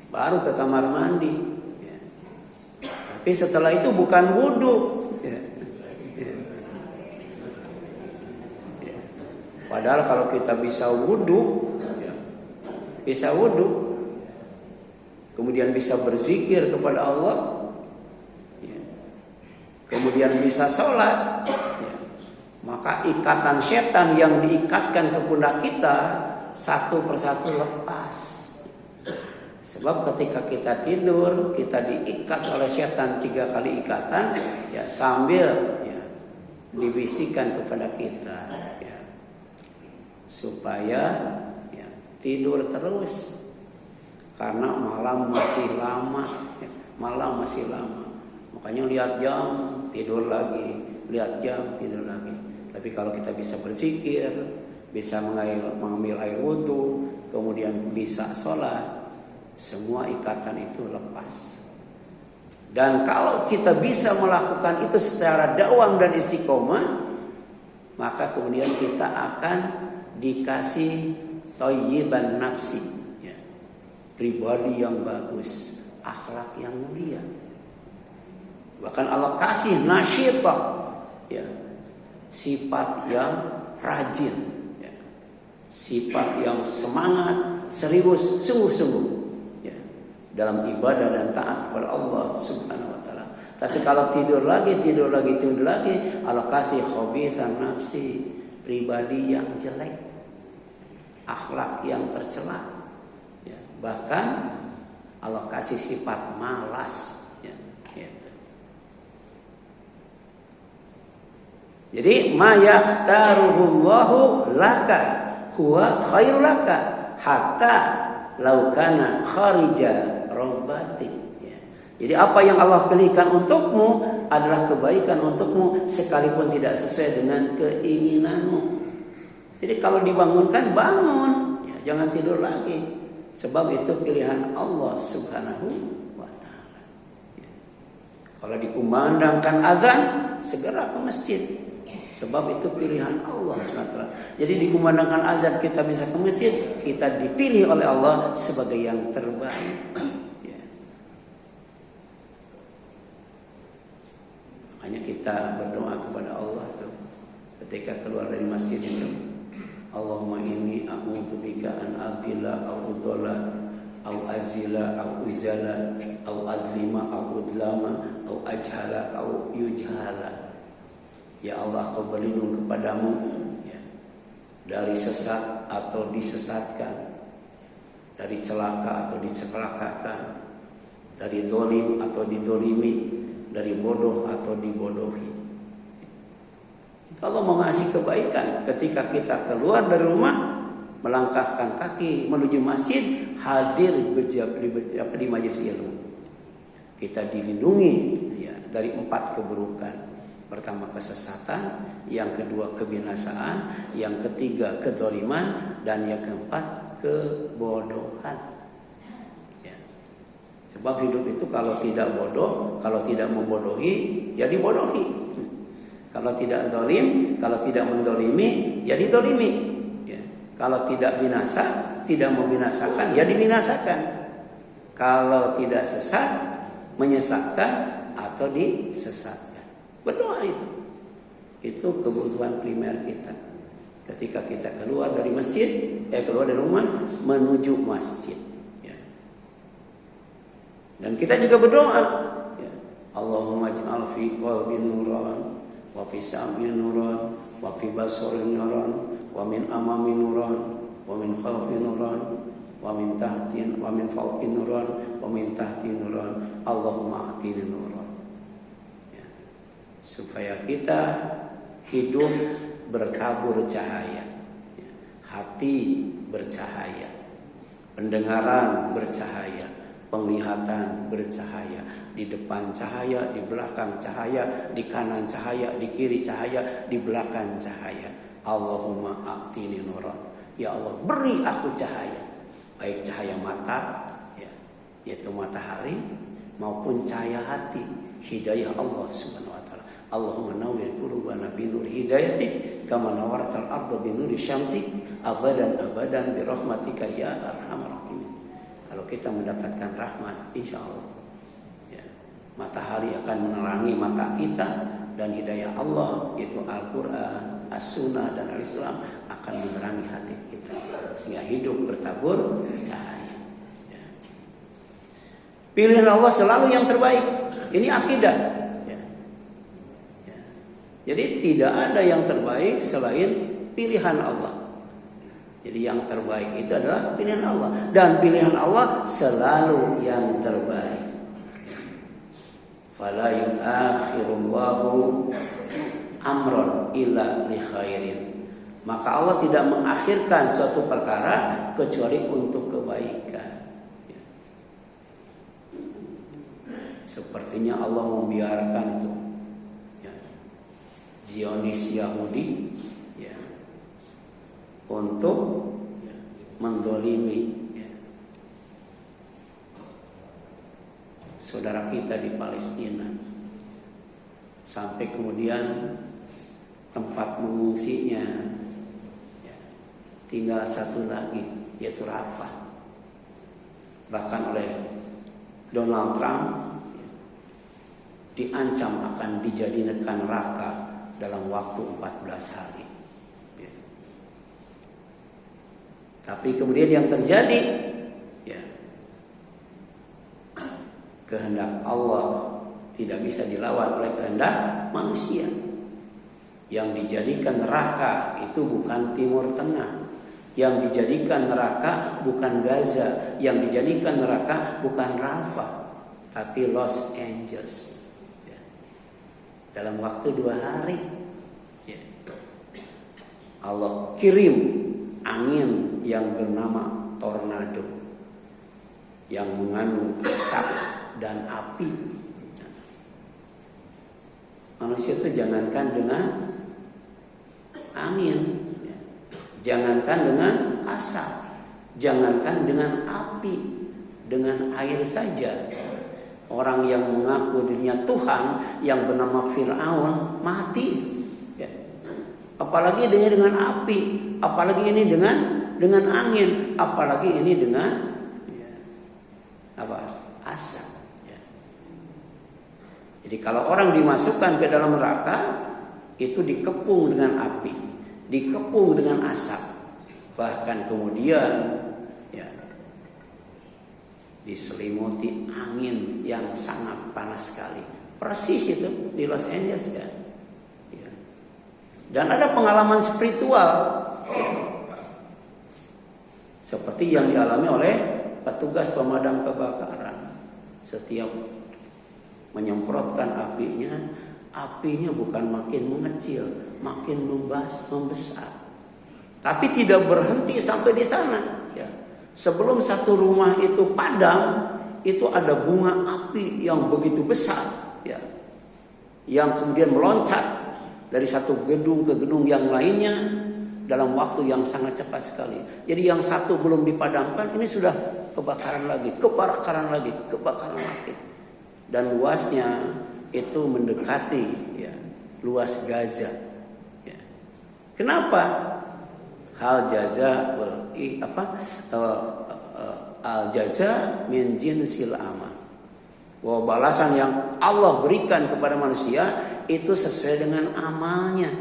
baru ke kamar mandi. Ya. Tapi setelah itu bukan wudu. Ya. Ya. Ya. Padahal kalau kita bisa wudu, ya, bisa wudu, kemudian bisa berzikir kepada Allah, ya, kemudian bisa sholat, ya, maka ikatan setan yang diikatkan ke pundak kita satu persatu lepas. Sebab ketika kita tidur, kita diikat oleh setan 3 kali ikatan, ya, sambil ya, dibisikkan kepada kita, ya, supaya ya, tidur terus, karena malam masih lama, ya, malam masih lama. Makanya lihat jam, tidur lagi, lihat jam, tidur lagi. Tapi kalau kita bisa berzikir, bisa mengambil air wudhu, kemudian bisa sholat, semua ikatan itu lepas. Dan kalau kita bisa melakukan itu secara dawam dan istiqomah, maka kemudian kita akan dikasih thayyiban nafsi, ya, pribadi yang bagus, akhlak yang mulia. Bahkan Allah kasih nasyitah, ya, sifat yang rajin, ya, sifat yang semangat, serius, sungguh-sungguh dalam ibadah dan taat kepada Allah Subhanahu wa taala. Tapi kalau tidur lagi, Allah kasih khabithan nafsi, pribadi yang jelek, akhlak yang tercela. Ya, bahkan Allah kasih sifat malas. Ya, gitu. Jadi ma yahtaruhullahu laka huwa khairul laka hatta laukana kharija robbati. Ya. Jadi apa yang Allah pilihkan untukmu adalah kebaikan untukmu sekalipun tidak sesuai dengan keinginanmu. Jadi kalau dibangunkan, bangun, ya, jangan tidur lagi. Sebab itu pilihan Allah Subhanahu wa taala. Ya. Kalau dikumandangkan azan, segera ke masjid. Sebab itu pilihan Allah SWT. Jadi dikumandangkan azan kita bisa ke masjid, kita dipilih oleh Allah sebagai yang terbaik. Ya. Makanya kita berdoa kepada Allah tuh, ketika keluar dari masjid itu, Allahumma inni a'udzubika an adilla au udhalla au azila au uzala au adlima au udlama au ajhala au yujhala. Ya Allah, Kau berlindung kepadamu, ya, dari sesat atau disesatkan, dari celaka atau dicelakakan, dari dolim atau didolimi, dari bodoh atau dibodohi. Allah mau ngasih kebaikan ketika kita keluar dari rumah, melangkahkan kaki menuju masjid, hadir di majelis ilmu. Kita dilindungi, ya, dari 4 keburukan. Pertama kesesatan, yang kedua kebinasaan, yang ketiga kedoliman, dan yang keempat kebodohan. Ya. Sebab hidup itu kalau tidak bodoh, kalau tidak membodohi, ya dibodohi. Kalau tidak dolim, kalau tidak mendolimi, ya didolimi. Ya. Kalau tidak binasa, tidak membinasakan, ya dibinasakan. Kalau tidak sesat, menyesatkan atau disesatkan. Berdoa itu kebutuhan primer kita. Ketika kita keluar dari masjid, keluar dari rumah menuju masjid. Ya. Dan kita juga berdoa, ya, Allahumma ij'al fi qalbi nuran, wa fi sam'i nuran, wa fi basari nuran, wa min amami nuran, wa min khalfi nuran, wa min tahti, wa min fawqi nuran, wa min tahti nuran. Allahumma atini nuran. Supaya kita hidup bertabur cahaya, hati bercahaya, pendengaran bercahaya, penglihatan bercahaya, di depan cahaya, di belakang cahaya, di kanan cahaya, di kiri cahaya, di belakang cahaya. Allahumma a'tini nuran. Ya Allah, beri aku cahaya, baik cahaya mata, ya, yaitu matahari, maupun cahaya hati, hidayah Allah Subhanahu wa taala. Allahumma nawwir qulubana bi nur hidayatik kama nawartal arda bi nuri syamsik abadan bi rahmatika ya arhamar rahimin. Kalau kita mendapatkan rahmat, insya Allah. Ya. Matahari akan menerangi mata kita dan hidayah Allah yaitu Al-Quran, As-Sunnah dan Al-Islam akan menerangi hati kita sehingga hidup bertabur cahaya. Ya. Pilihan Allah selalu yang terbaik. Ini akidah. Ya. Ya. Jadi tidak ada yang terbaik selain pilihan Allah. Jadi yang terbaik itu adalah pilihan Allah. Dan pilihan Allah selalu yang terbaik. Fala yu'akhirullahu amron illa li khairin. Maka Allah tidak mengakhirkan suatu perkara kecuali untuk kebaikan. Sepertinya Allah membiarkan itu. Zionis Yahudi untuk mendolimi saudara kita di Palestina, sampai kemudian tempat mengungsinya tinggal satu lagi yaitu Rafah. Bahkan oleh Donald Trump diancam akan dijadikan neraka dalam waktu 14 hari. Tapi kemudian yang terjadi, kehendak Allah tidak bisa dilawan oleh kehendak manusia. Yang dijadikan neraka itu bukan Timur Tengah. Yang dijadikan neraka bukan Gaza. Yang dijadikan neraka bukan Rafah, tapi Los Angeles. Dalam waktu 2 hari Allah kirim angin yang bernama tornado yang mengandung asap dan api. Manusia itu jangankan dengan angin, jangankan dengan asap, jangankan dengan api, dengan air saja. Orang yang mengaku dirinya Tuhan yang bernama Fir'aun mati. Apalagi dengan api, apalagi ini dengan angin, apalagi ini dengan asap. Jadi kalau orang dimasukkan ke dalam neraka itu dikepung dengan api, dikepung dengan asap, bahkan kemudian diselimuti angin yang sangat panas sekali. Persis itu di Los Angeles kan. Dan ada pengalaman spiritual seperti yang dialami oleh petugas pemadam kebakaran. Setiap menyemprotkan apinya bukan makin mengecil, makin membesar. Tapi tidak berhenti sampai di sana. Sebelum satu rumah itu padam, itu ada bunga api yang begitu besar, yang kemudian meloncat dari satu gedung ke gedung yang lainnya dalam waktu yang sangat cepat sekali. Jadi yang satu belum dipadamkan, ini sudah kebakaran lagi. Dan luasnya itu mendekati luas Gaza. Kenapa? Al jaza min jinsil amal. Bahwa balasan yang Allah berikan kepada manusia itu sesuai dengan amalnya.